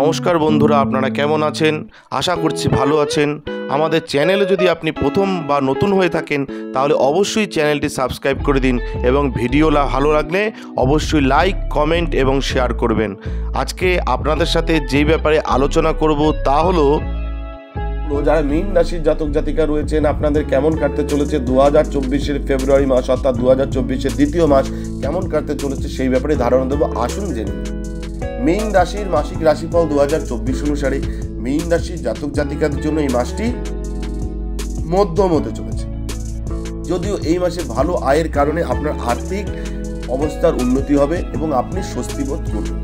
নমস্কার বন্ধুরা, আপনারা কেমন আছেন? আশা করছি ভালো আছেন। আমাদের চ্যানেলে যদি আপনি প্রথম বা নতুন হয়ে থাকেন তাহলে অবশ্যই চ্যানেলটি সাবস্ক্রাইব করে দিন এবং ভিডিও ভালো লাগলে অবশ্যই লাইক, কমেন্ট এবং শেয়ার করবেন। আজকে আপনাদের সাথে যেই ব্যাপারে আলোচনা করব তা হলো যারা মীন রাশির জাতক জাতিকা রয়েছেন আপনাদের কেমন কাটতে চলেছে 2024-এর ফেব্রুয়ারি মাস, অর্থাৎ 2024-এর দ্বিতীয় মাস কেমন কাটতে চলেছে সেই ব্যাপারে ধারণা দেবো। আসুন জেনে মীন রাশির মাসিক রাশিফল 2024 অনুসারে মীন রাশির জাতক জাতিকাদের জন্য এই মাসটি মধ্যম হতে চলেছে। যদিও এই মাসে ভালো আয়ের কারণে আপনার আর্থিক অবস্থার উন্নতি হবে এবং আপনি স্বস্তি বোধ করবেন।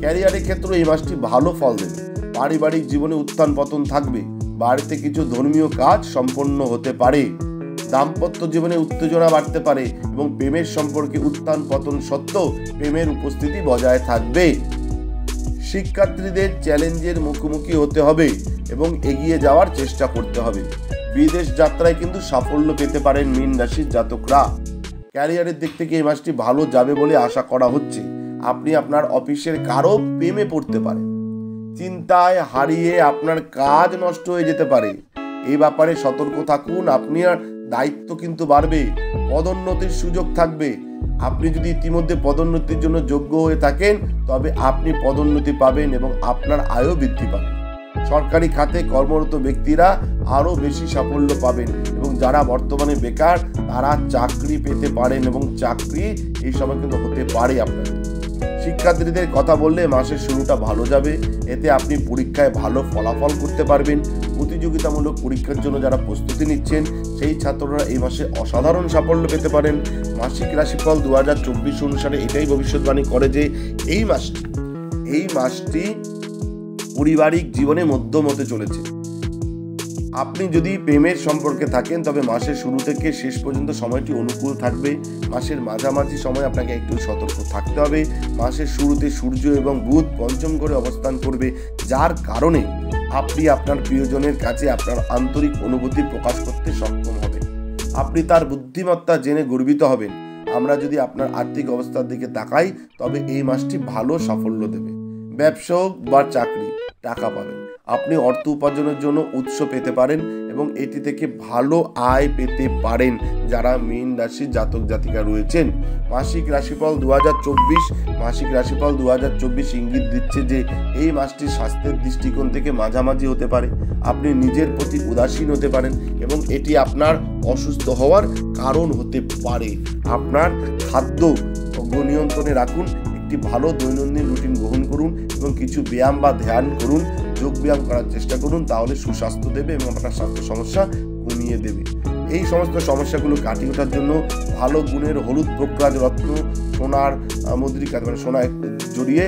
ক্যারিয়ারের ক্ষেত্রে এই মাসটি ভালো ফল দেবে। পারিবারিক জীবনে উত্থান পতন থাকবে। বাড়িতে কিছু ধর্মীয় কাজ সম্পন্ন হতে পারে। দাম্পত্য জীবনে উত্তেজনা বাড়তে পারে এবং প্রেমের সম্পর্কে উত্থান পতন সত্ত্বেও প্রেমের উপস্থিতি বজায় থাকবে। শিক্ষার্থীদের চ্যালেঞ্জের মুখোমুখি হতে হবে এবং এগিয়ে যাওয়ার চেষ্টা করতে হবে। বিদেশ যাত্রায় কিন্তু সাফল্য পেতে পারেন মীন রাশির জাতকরা। ক্যারিয়ারের দিক থেকে এই মাসটি ভালো যাবে বলে আশা করা হচ্ছে। আপনি আপনার অফিসের কারো প্রেমে পড়তে পারেন। চিন্তায় হারিয়ে আপনার কাজ নষ্ট হয়ে যেতে পারে। এই ব্যাপারে সতর্ক থাকুন। আপনার দায়িত্ব কিন্তু বাড়বে। পদোন্নতির সুযোগ থাকবে। আপনি যদি ইতিমধ্যে পদোন্নতির জন্য যোগ্য হয়ে থাকেন তবে আপনি পদোন্নতি পাবেন এবং আপনার আয়ও বৃদ্ধি পাবে। সরকারি খাতে কর্মরত ব্যক্তিরা আরও বেশি সাফল্য পাবেন এবং যারা বর্তমানে বেকার তারা চাকরি পেতে পারেন এবং চাকরি এই সময় কিন্তু হতে পারে আপনার। শিক্ষার্থীদের কথা বললে মাসের শুরুটা ভালো যাবে। এতে আপনি পরীক্ষায় ভালো ফলাফল করতে পারবেন। প্রতিযোগিতামূলক পরীক্ষার জন্য যারা প্রস্তুতি নিচ্ছেন সেই ছাত্ররা এই মাসে অসাধারণ সাফল্য পেতে পারেন। মাসিক রাশিফল 2024 অনুসারে এটাই ভবিষ্যৎবাণী করে যে এই মাসটি পারিবারিক জীবনে মধ্যম হতে চলেছে। আপনি যদি প্রেমের সম্পর্কে থাকেন তবে মাসের শুরু থেকে শেষ পর্যন্ত সময়টি অনুকূল থাকবে। মাসের মাঝামাঝি সময় আপনাকে একটু সতর্ক থাকতে হবে। মাসের শুরুতে সূর্য এবং বুধ পঞ্চম ঘরে অবস্থান করবে, যার কারণে আপনি আপনার প্রিয়জনের কাছে আপনার আন্তরিক অনুভূতি প্রকাশ করতে সক্ষম হবেন। আপনি তার বুদ্ধিমত্তা জেনে গর্বিত হবেন। আমরা যদি আপনার আর্থিক অবস্থার দিকে তাকাই তবে এই মাসটি ভালো সাফল্য দেবে। ব্যবসা হোক বা চাকরি, টাকা পাবেন। আপনি অর্থ উপার্জনের জন্য উৎস পেতে পারেন এবং এটি থেকে ভালো আয় পেতে পারেন যারা মীন রাশির জাতক জাতিকা রয়েছেন। মাসিক রাশিফল 2024 ইঙ্গিত দিচ্ছে যে এই মাসটি স্বাস্থ্যের দৃষ্টিকোণ থেকে মাঝামাঝি হতে পারে। আপনি নিজের প্রতি উদাসীন হতে পারেন এবং এটি আপনার অসুস্থ হওয়ার কারণ হতে পারে। আপনার খাদ্য নিয়ন্ত্রণে রাখুন। একটি ভালো দৈনন্দিন রুটিন গ্রহণ করুন এবং কিছু ব্যায়াম বা ধ্যান করুন। যোগ ব্যায়াম করার চেষ্টা করুন, তাহলে সুস্বাস্থ্য দেবে এবং আপনার স্বাস্থ্য সমস্যা কমিয়ে দেবে। এই সমস্ত সমস্যাগুলো কাটিয়ে ওঠার জন্য ভালো গুণের হলুদ প্রক্রাজ রত্ন, সোনার মুদ্রিকা মানে সোনা জড়িয়ে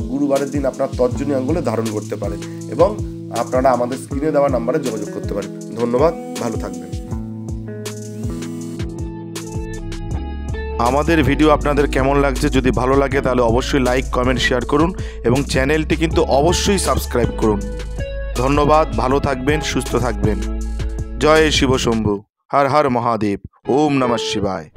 গুরুবারের দিন আপনার তর্জনী আঙ্গুলে ধারণ করতে পারেন এবং আপনারা আমাদের স্ক্রিনে দেওয়া নাম্বারে যোগাযোগ করতে পারেন। ধন্যবাদ, ভালো থাকবেন। আমাদের ভিডিও আপনাদের কেমন লাগছে? যদি ভালো লাগে তাহলে অবশ্যই লাইক, কমেন্ট, শেয়ার করুন এবং চ্যানেলটি কিন্তু অবশ্যই সাবস্ক্রাইব করুন। ধন্যবাদ, ভালো থাকবেন, সুস্থ থাকবেন। জয় শিব শম্ভু, হর হর মহাদেব, ওম নমঃ শিবায়।